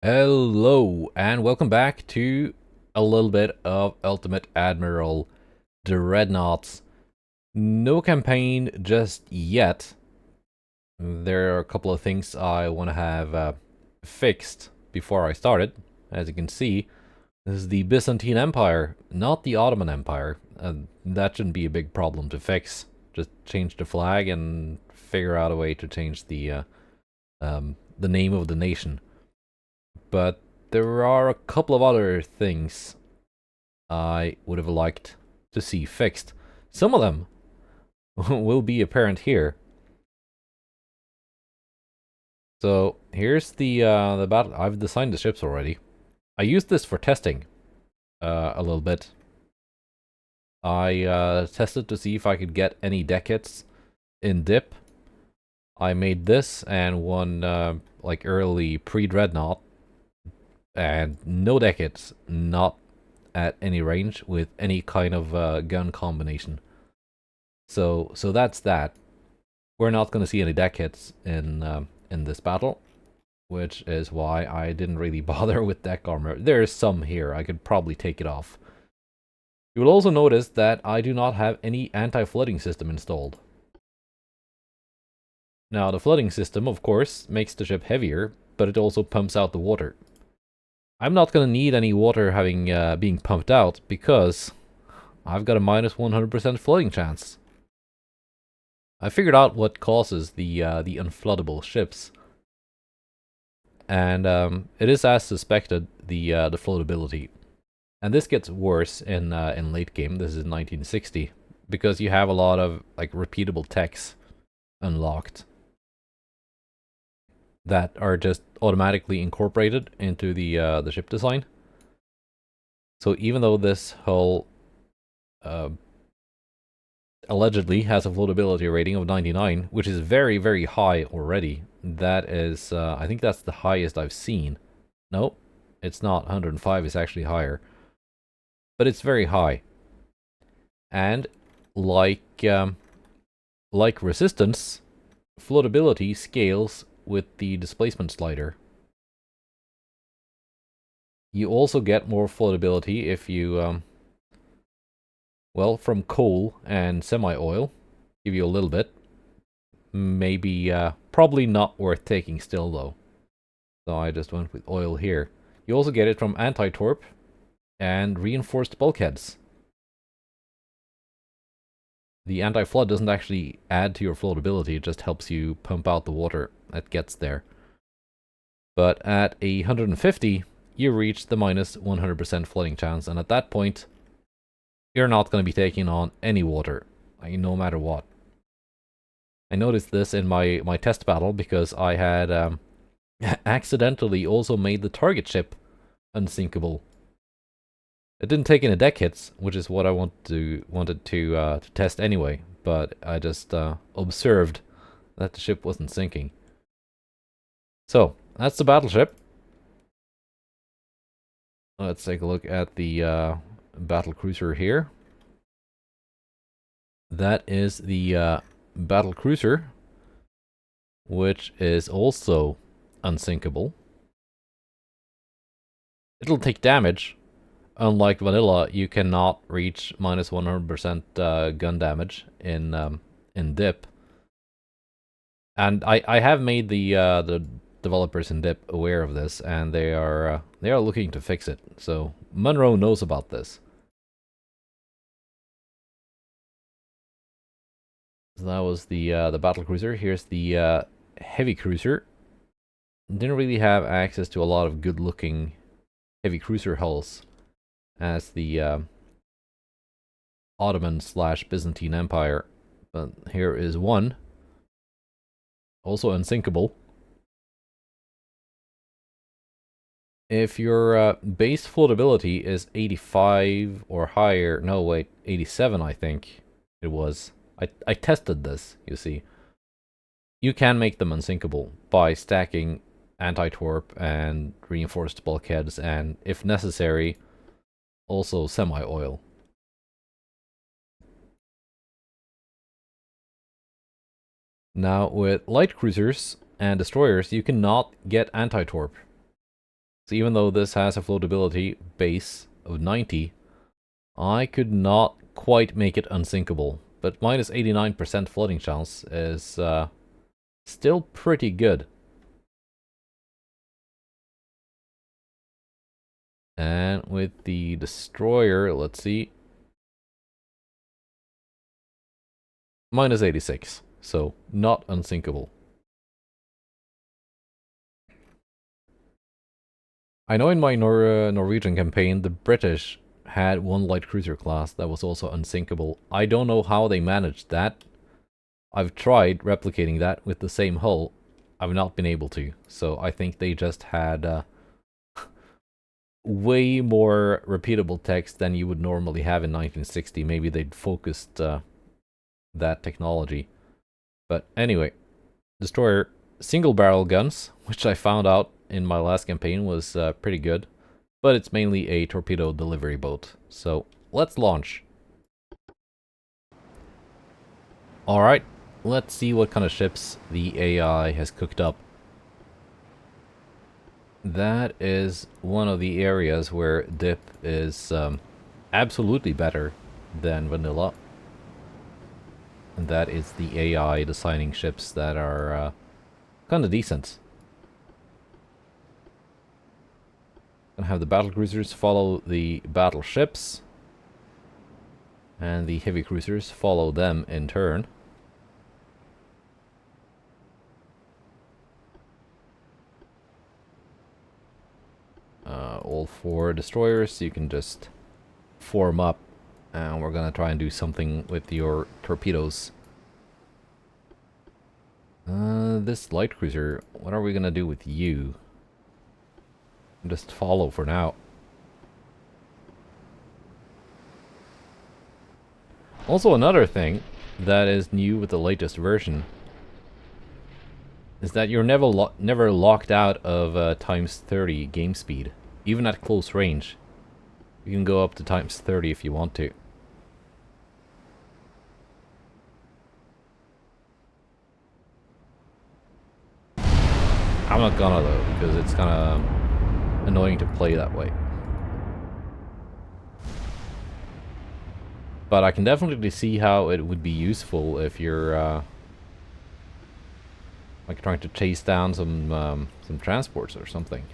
Hello, and welcome back to a little bit of Ultimate Admiral Dreadnoughts. No campaign just yet. There are a couple of things I want to have fixed before I started. As you can see, this is the Byzantine Empire, not the Ottoman Empire. That shouldn't be a big problem to fix. Just change the flag and figure out a way to change the name of the nation. But there are a couple of other things I would have liked to see fixed. Some of them will be apparent here. So here's the battle. I've designed the ships already. I used this for testing a little bit. I tested to see if I could get any deck hits in dip. I made this and one like early pre-Dreadnought, and no deck hits, not at any range with any kind of gun combination. So that's that. We're not going to see any deck hits in this battle, which is why I didn't really bother with deck armor. There's some here. I could probably take it off. You will also notice that I do not have any anti-flooding system installed. Now, the flooding system, of course, makes the ship heavier, but it also pumps out the water. I'm not going to need any water being pumped out because I've got a minus 100% flooding chance. I figured out what causes the unfloodable ships, and it is as suspected, the floatability. And this gets worse in late game. This is 1960 because you have a lot of like repeatable techs unlocked that are just automatically incorporated into the ship design. So even though this hull allegedly has a floatability rating of 99, which is very, very high already. That is, I think that's the highest I've seen. Nope, it's not. 105 is actually higher. But it's very high. And like resistance, floatability scales with the displacement slider. You also get more floatability if you, well, from coal and semi-oil, give you a little bit. Maybe, probably not worth taking still though. So I just went with oil here. You also get it from anti-torp and reinforced bulkheads. The anti-flood doesn't actually add to your floatability, it just helps you pump out the water that gets there. But at 150, you reach the minus 100% flooding chance, and at that point, you're not going to be taking on any water, like, no matter what. I noticed this in my test battle because I had accidentally also made the target ship unsinkable. It didn't take any deck hits, which is what I wanted to test anyway, but I just observed that the ship wasn't sinking. So, that's the battleship. Let's take a look at the battle cruiser here. That is the battle cruiser, which is also unsinkable. It'll take damage. Unlike Vanilla, you cannot reach minus 100% gun damage in dip. And I have made the developers in dip aware of this, and they are looking to fix it. So Munro knows about this. So that was the battle cruiser. Here's the heavy cruiser. Didn't really have access to a lot of good-looking heavy cruiser hulls as the Ottoman/Byzantine Empire, but here is one, also unsinkable. If your base floatability is 85 or higher, no wait, 87 I think it was. I tested this, you see. You can make them unsinkable by stacking anti-torp and reinforced bulkheads and, if necessary, also semi-oil. Now, with light cruisers and destroyers, you cannot get anti-torp. So even though this has a floatability base of 90, I could not quite make it unsinkable. But minus 89% floating chance is still pretty good. And with the destroyer, let's see. Minus 86, so not unsinkable. I know in my Norwegian campaign, the British had one light cruiser class that was also unsinkable. I don't know how they managed that. I've tried replicating that with the same hull. I've not been able to, so I think they just had way more repeatable text than you would normally have in 1960. Maybe they'd focused that technology. But anyway, destroyer single barrel guns, which I found out in my last campaign was pretty good, but it's mainly a torpedo delivery boat. So let's launch. Alright, let's see what kind of ships the AI has cooked up. That is one of the areas where Dip is absolutely better than Vanilla. And that is the AI designing ships that are kind of decent. Gonna have the battle cruisers follow the battleships, and the heavy cruisers follow them in turn. All four destroyers, you can just form up, and we're gonna try and do something with your torpedoes. This light cruiser, what are we gonna do with you? Just follow for now. Also, another thing that is new with the latest version is that you're never locked out of times 30 game speed, even at close range. You can go up to times 30 if you want to. I'm not gonna though, because it's kind of annoying to play that way. But I can definitely see how it would be useful if you're like trying to chase down some transports or something.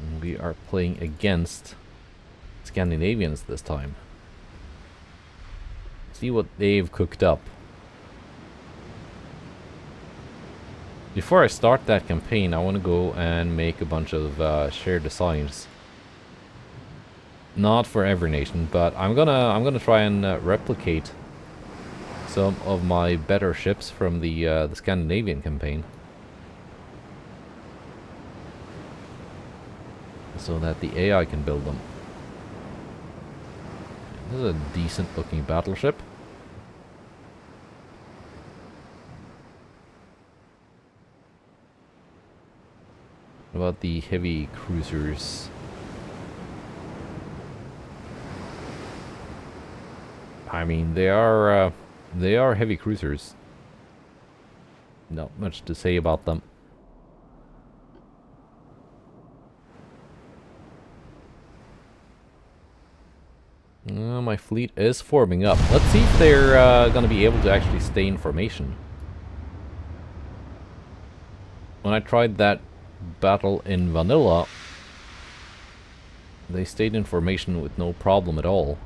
And we are playing against Scandinavians this time. Let's see what they've cooked up. Before I start that campaign, I want to go and make a bunch of shared designs. Not for every nation, but I'm gonna try and replicate some of my better ships from the Scandinavian campaign, so that the AI can build them. This is a decent looking battleship. What about the heavy cruisers? I mean, they are heavy cruisers. Not much to say about them. My fleet is forming up. Let's see if they're gonna be able to actually stay in formation. When I tried that battle in Vanilla, they stayed in formation with no problem at all.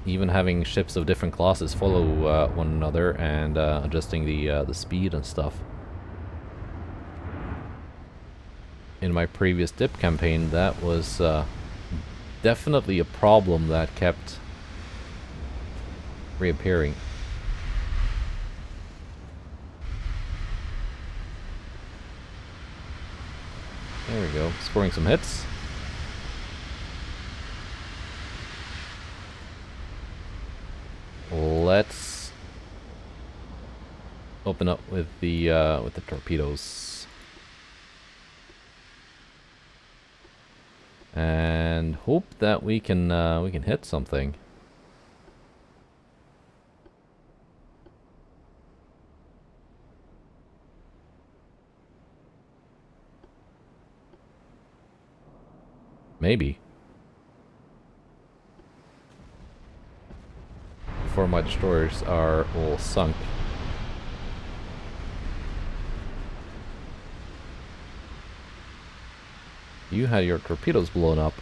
Even having ships of different classes follow one another and adjusting the speed and stuff. In my previous dip campaign, that was definitely a problem that kept reappearing. There we go, scoring some hits. Let's open up with the torpedoes. And hope that we can hit something. Maybe. Before my destroyers are all sunk. You had your torpedoes blown up.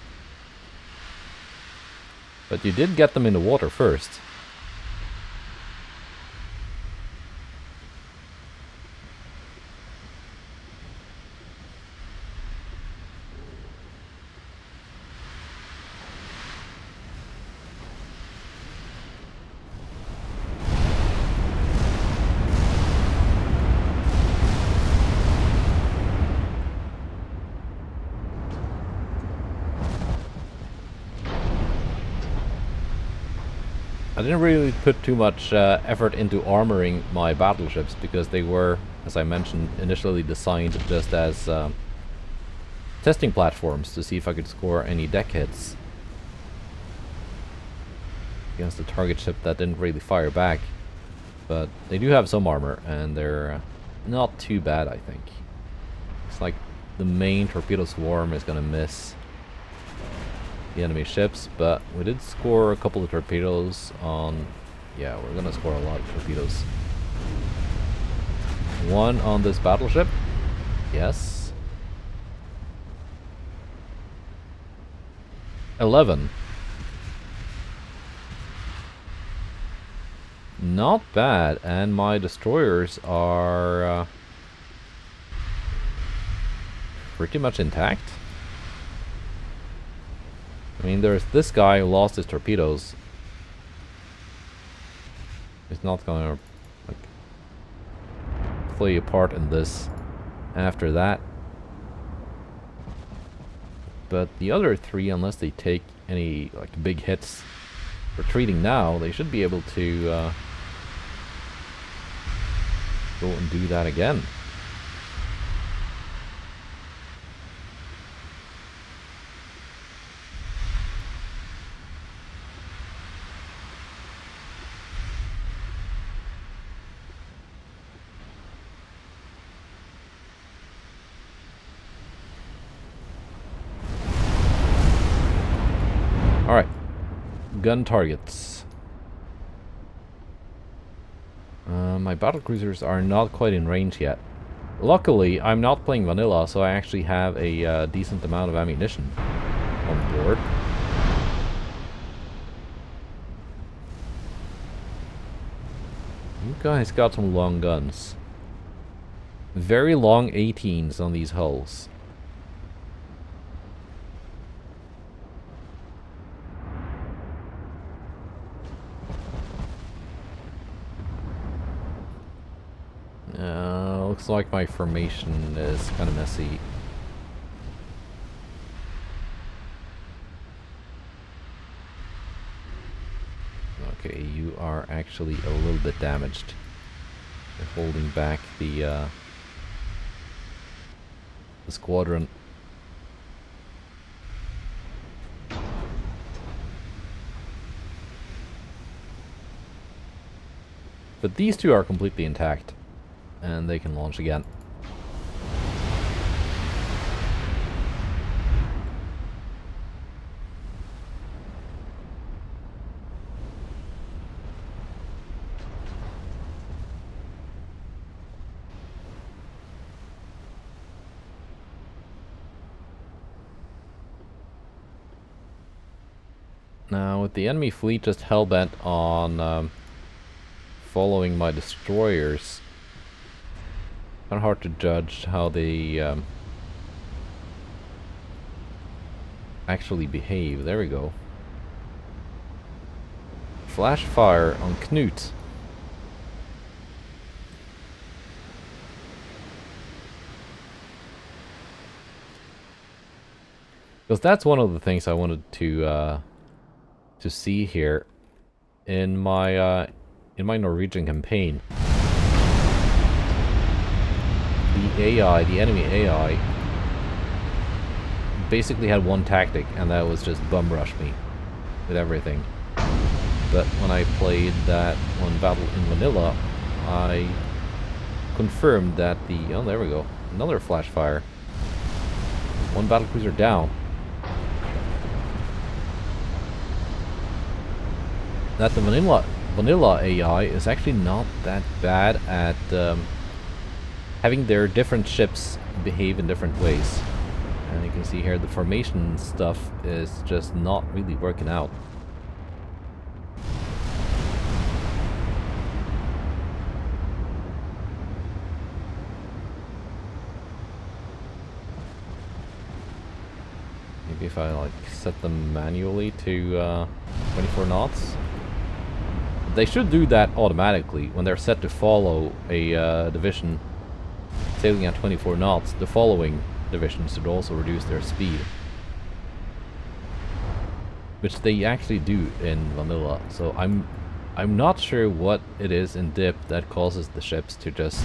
But you did get them in the water first. I didn't really put too much effort into armoring my battleships because they were, as I mentioned, initially designed just as testing platforms to see if I could score any deck hits against a target ship that didn't really fire back. But they do have some armor, and they're not too bad, I think. It's like the main torpedo swarm is gonna miss the enemy ships, but we did score a couple of torpedoes on... Yeah, we're gonna score a lot of torpedoes. One on this battleship. Yes. 11. Not bad, and my destroyers are pretty much intact. I mean, there's this guy who lost his torpedoes. He's not gonna like play a part in this after that. But the other three, unless they take any like big hits retreating now, they should be able to go and do that again. Alright, gun targets. My battlecruisers are not quite in range yet. Luckily, I'm not playing vanilla, so I actually have a decent amount of ammunition on board. You guys got some long guns. Very long 18s on these hulls. Looks like my formation is kind of messy. Okay, you are actually a little bit damaged. You're holding back the squadron. But these two are completely intact. And they can launch again. Now, with the enemy fleet just hell-bent on following my destroyers, kind of hard to judge how they actually behave. There we go. Flash fire on Knut. Because that's one of the things I wanted to see here in my Norwegian campaign. The AI, the enemy AI, basically had one tactic, and that was just bum rush me with everything. But when I played that one battle in vanilla, I confirmed that the... Oh, there we go. Another flash fire. One battlecruiser down. that the vanilla AI is actually not that bad at having their different ships behave in different ways. And you can see here the formation stuff is just not really working out. Maybe if I like set them manually to 24 knots. They should do that automatically when they're set to follow a division sailing at 24 knots. The following divisions should also reduce their speed, which they actually do in vanilla. So I'm not sure what it is in dip that causes the ships to just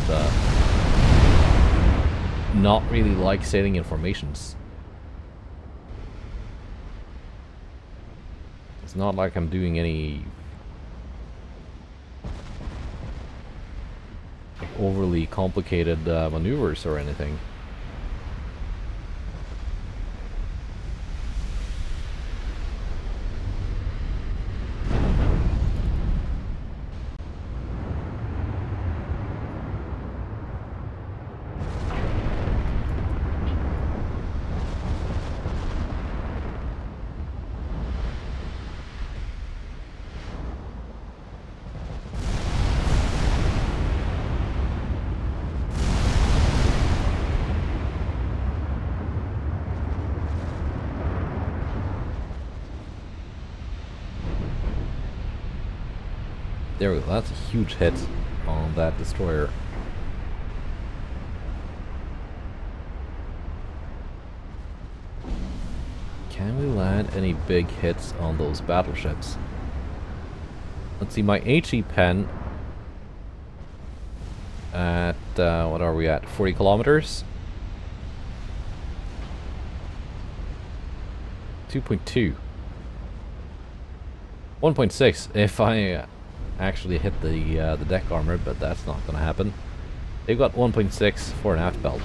not really like sailing in formations. It's not like I'm doing any like overly complicated maneuvers or anything. There we go, that's a huge hit on that destroyer. Can we land any big hits on those battleships? Let's see, my HE pen at, what are we at, 40 kilometers? 2.2. 1.6 if I actually hit the deck armor, but that's not gonna happen. They've got 1.6 fore and aft belt.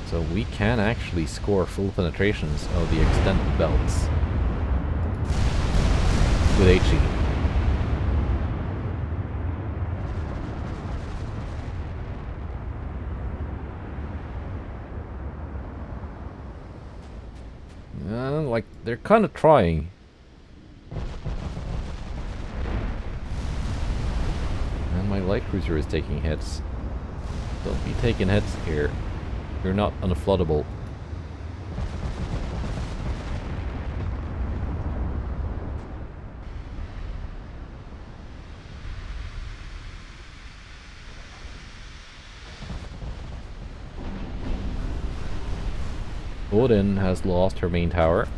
So we can actually score full penetrations of the extended belts with HE. Like, they're kind of trying. And my light cruiser is taking hits. Don't be taking hits here. You're not unfloodable. Odin has lost her main tower.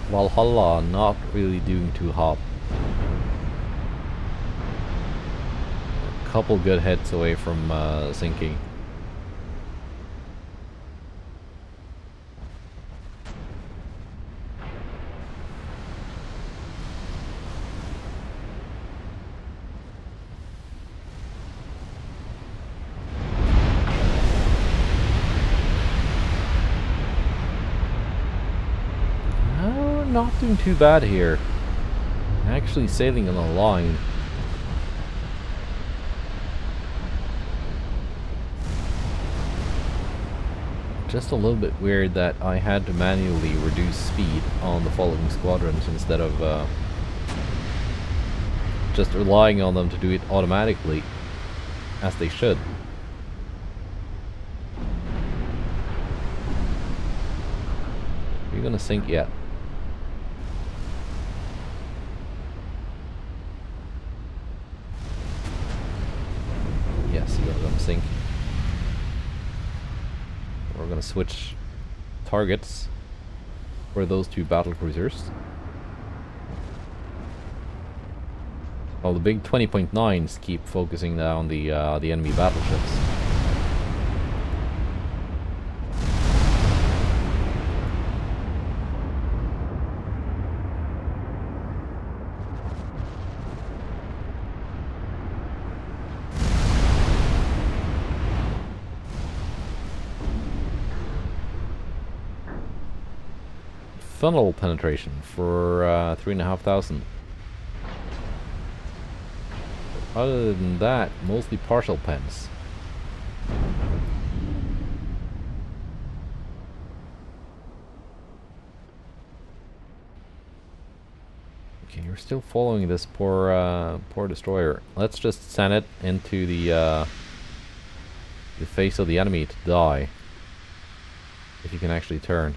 Valhalla not really doing too hot. A couple good hits away from sinking. Not doing too bad here. Actually sailing on a line. Just a little bit weird that I had to manually reduce speed on the following squadrons instead of just relying on them to do it automatically, as they should. Are you gonna sink yet? Yes, you're gonna sink. We're gonna switch targets for those two battle cruisers. While the big 20.9s keep focusing on the enemy battleships. funnel penetration for 3,500. Other than that, mostly partial pens. Okay, you're still following this poor destroyer. Let's just send it into the face of the enemy to die. If you can actually turn.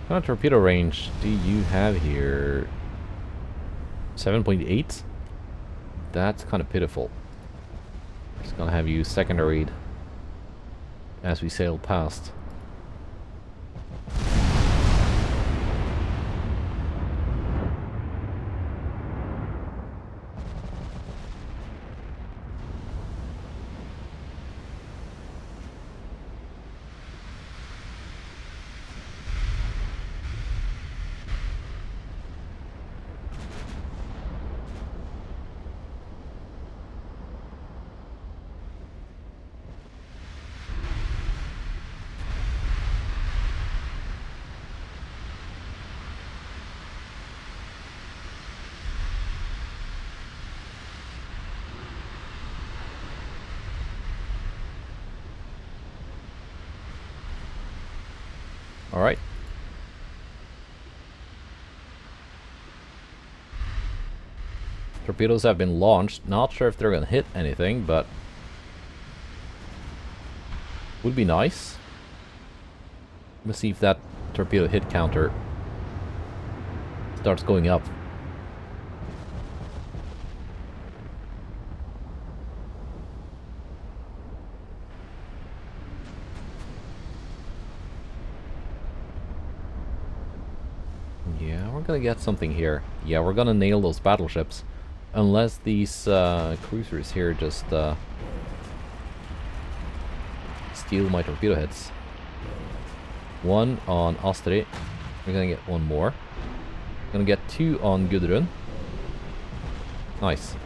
What kind of torpedo range do you have here? 7.8? That's kind of pitiful. Just gonna have you secondaried as we sail past. Alright. Torpedoes have been launched. Not sure if they're gonna hit anything, but would be nice. Let's see if that torpedo hit counter starts going up. Yeah, we're gonna get something here. Yeah, we're gonna nail those battleships. Unless these cruisers here just steal my torpedo heads. One on Astrid. We're gonna get one more. Gonna get two on Gudrun. Nice.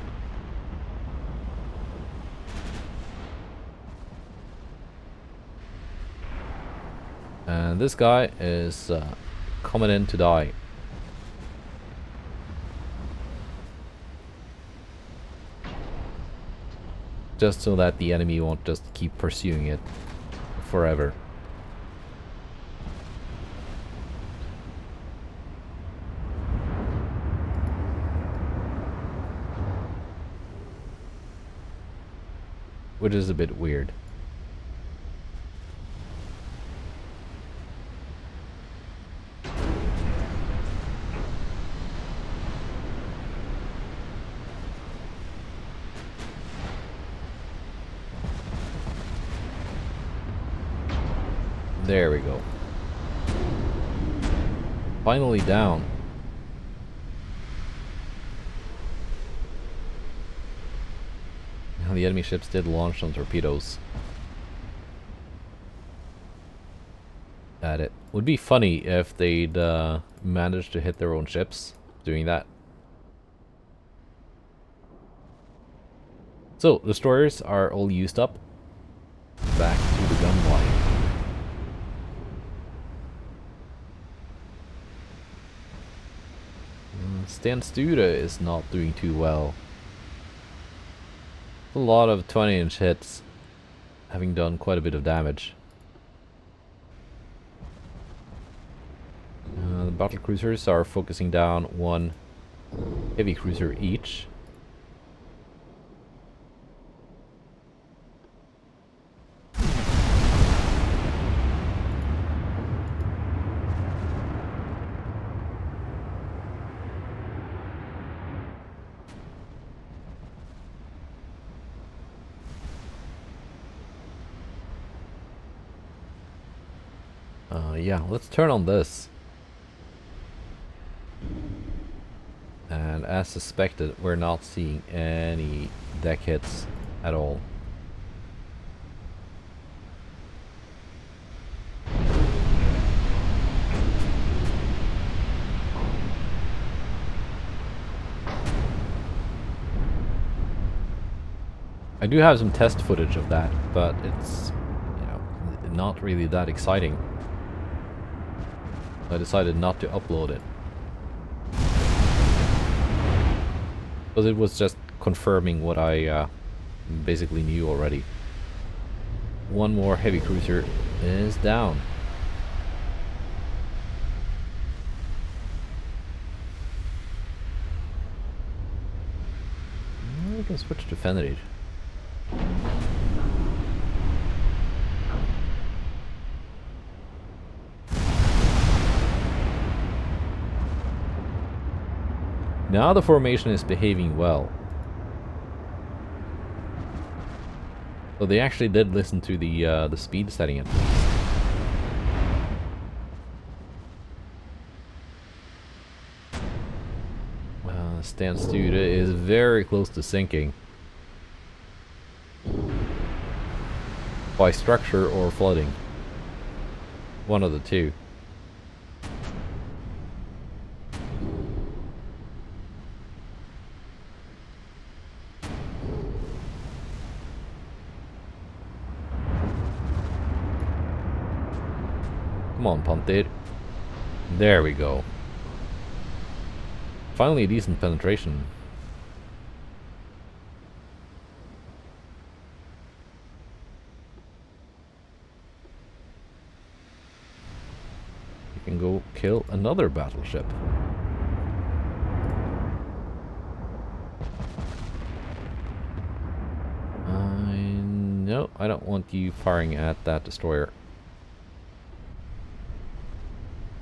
And this guy is coming in to die. Just so that the enemy won't just keep pursuing it forever. Which is a bit weird. There we go. Finally down. Now the enemy ships did launch some torpedoes at it. Would be funny if they'd managed to hit their own ships doing that. So, destroyers are all used up. Back to the gunline. Stan Studa is not doing too well. A lot of 20-inch hits, having done quite a bit of damage. The battle cruisers are focusing down one heavy cruiser each. Yeah, let's turn on this. And as suspected, we're not seeing any deck hits at all. I do have some test footage of that, but it's, you know, not really that exciting. I decided not to upload it. Because it was just confirming what I basically knew already. One more heavy cruiser is down. We can switch to Fenrir. Now the formation is behaving well. So they actually did listen to the speed setting at least. Stan Studa is very close to sinking. By structure or flooding. One of the two. Come on, Punted. There we go. Finally a decent penetration. You can go kill another battleship. No, I don't want you firing at that destroyer.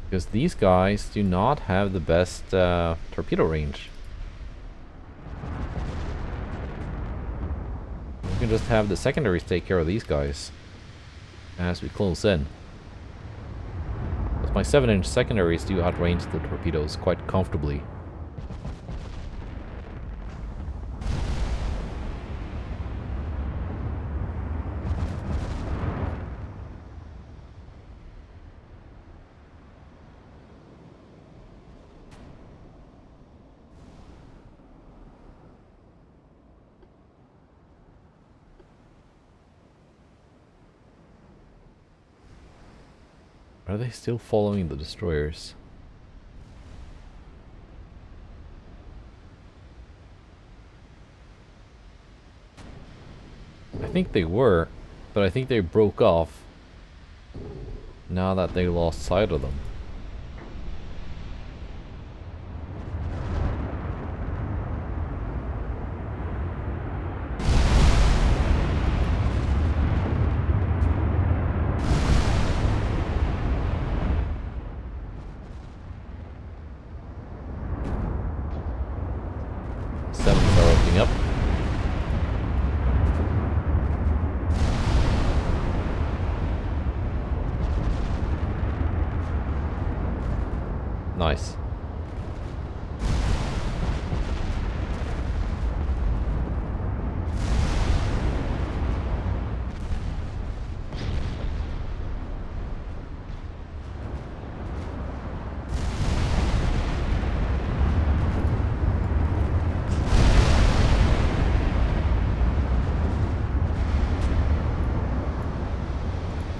Because these guys do not have the best torpedo range. We can just have the secondaries take care of these guys as we close in. But my 7-inch secondaries do outrange the torpedoes quite comfortably. Are they still following the destroyers? I think they were, but I think they broke off now that they lost sight of them. Up. Nice.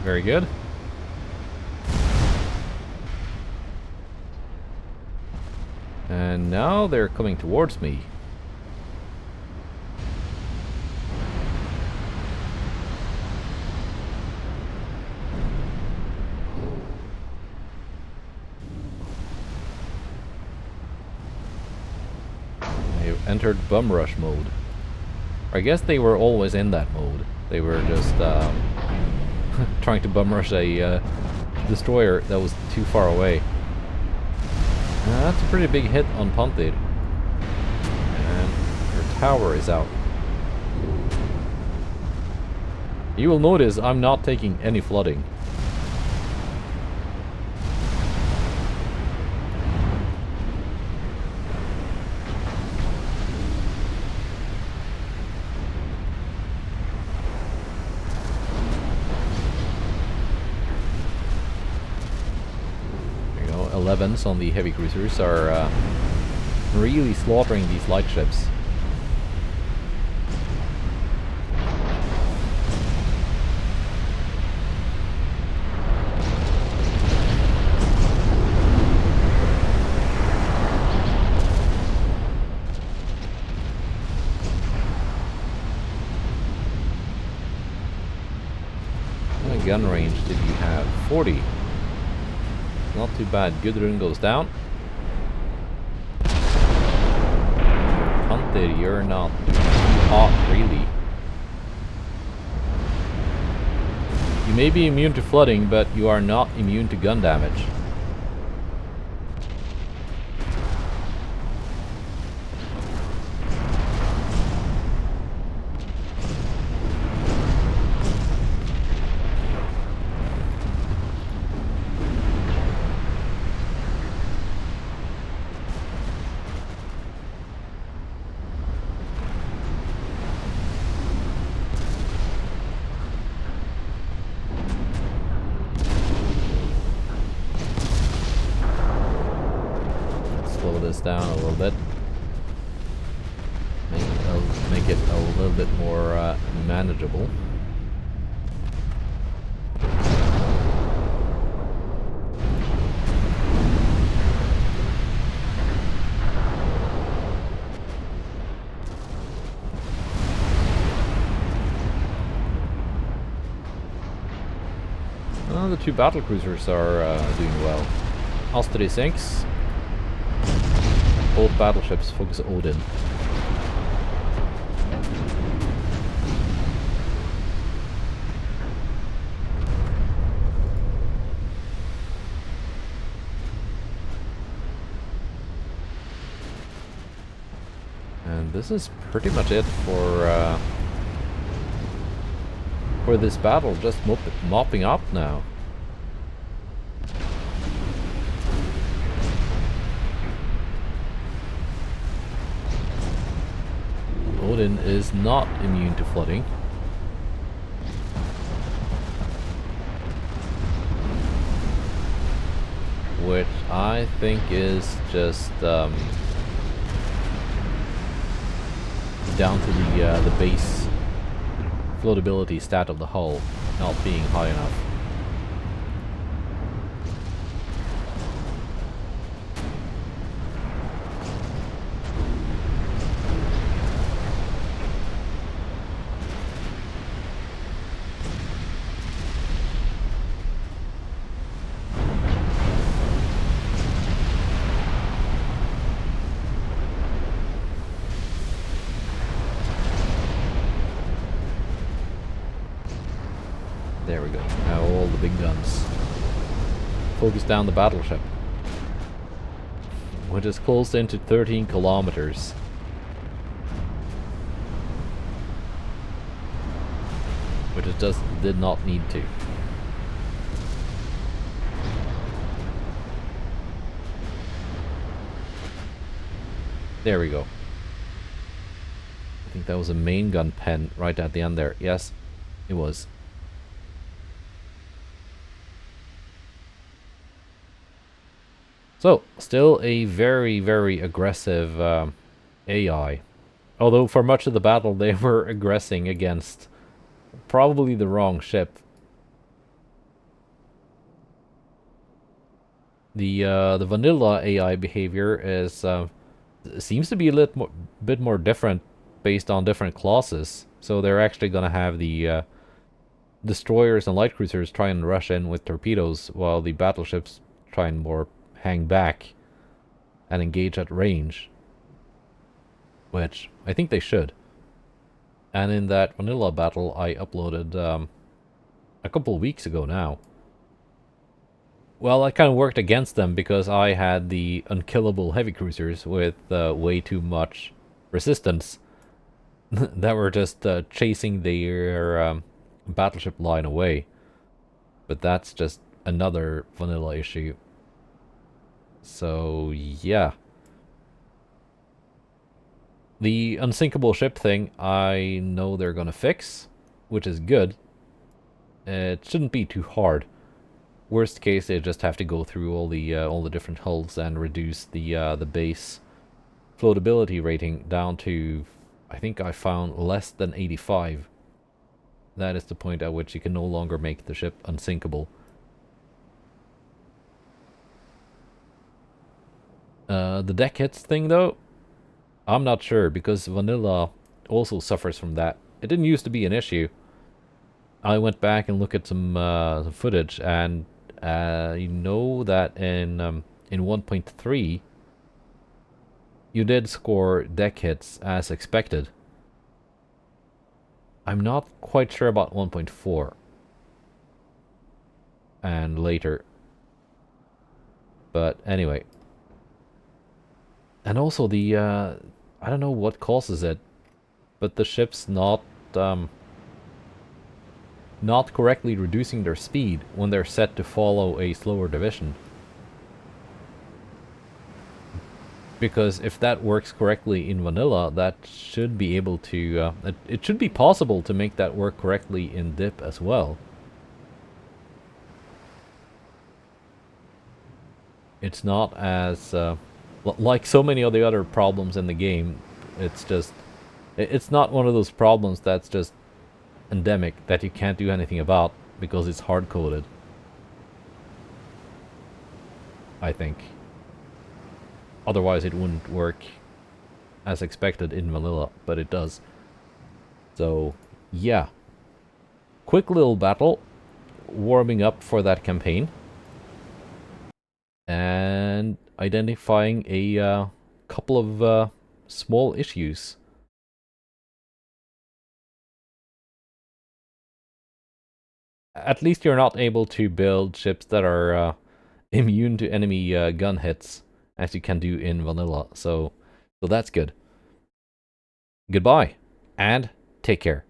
Very good. And now they're coming towards me. They've entered bum rush mode. I guess they were always in that mode. They were just trying to bum rush a destroyer that was too far away. That's a pretty big hit on Punted. And her tower is out. You will notice I'm not taking any flooding. On the heavy cruisers are really slaughtering these light ships. gun range did you have? 40. Not too bad. Gudrun goes down. Hunted, you're not hot, really. You may be immune to flooding, but you are not immune to gun damage. Down a little bit. Make it a little bit more manageable. Well, the two battle cruisers are doing well. Osterday sinks. Both battleships focus Odin. And this is pretty much it for this battle, just mopping up now. Odin is not immune to flooding. Which I think is just down to the base floatability stat of the hull not being high enough. There we go. Now all the big guns focus down the battleship, which is close into 13 kilometers. Which it just did not need to. There we go. I think that was a main gun pen right at the end there. Yes, it was. So, still a very, very aggressive AI. Although for much of the battle they were aggressing against probably the wrong ship. The vanilla AI behavior is seems to be a bit more different based on different classes. So they're actually going to have the destroyers and light cruisers try and rush in with torpedoes, while the battleships try and more hang back and engage at range, which I think they should. And in that vanilla battle I uploaded a couple of weeks ago now, well, I kind of worked against them because I had the unkillable heavy cruisers with way too much resistance that were just chasing their battleship line away. But that's just another vanilla issue. So, yeah. The unsinkable ship thing, I know they're gonna fix, which is good. It shouldn't be too hard. Worst case, they just have to go through all the different hulls and reduce the base floatability rating down to, I think I found, less than 85. That is the point at which you can no longer make the ship unsinkable. The deck hits thing, though, I'm not sure, because vanilla also suffers from that. It didn't used to be an issue. I went back and looked at some footage, and you know that in 1.3 you did score deck hits as expected. I'm not quite sure about 1.4 and later, but anyway. And also the I don't know what causes it, but the ship's not correctly reducing their speed when they're set to follow a slower division. Because if that works correctly in vanilla, that should be able to... it should be possible to make that work correctly in dip as well. It's not as... like so many of the other problems in the game, it's just... It's not one of those problems that's just endemic, that you can't do anything about, because it's hard-coded. I think. Otherwise it wouldn't work as expected in vanilla, but it does. So, yeah. Quick little battle, warming up for that campaign. And identifying a couple of small issues. At least you're not able to build ships that are immune to enemy gun hits, as you can do in vanilla, so that's good. Goodbye, and take care.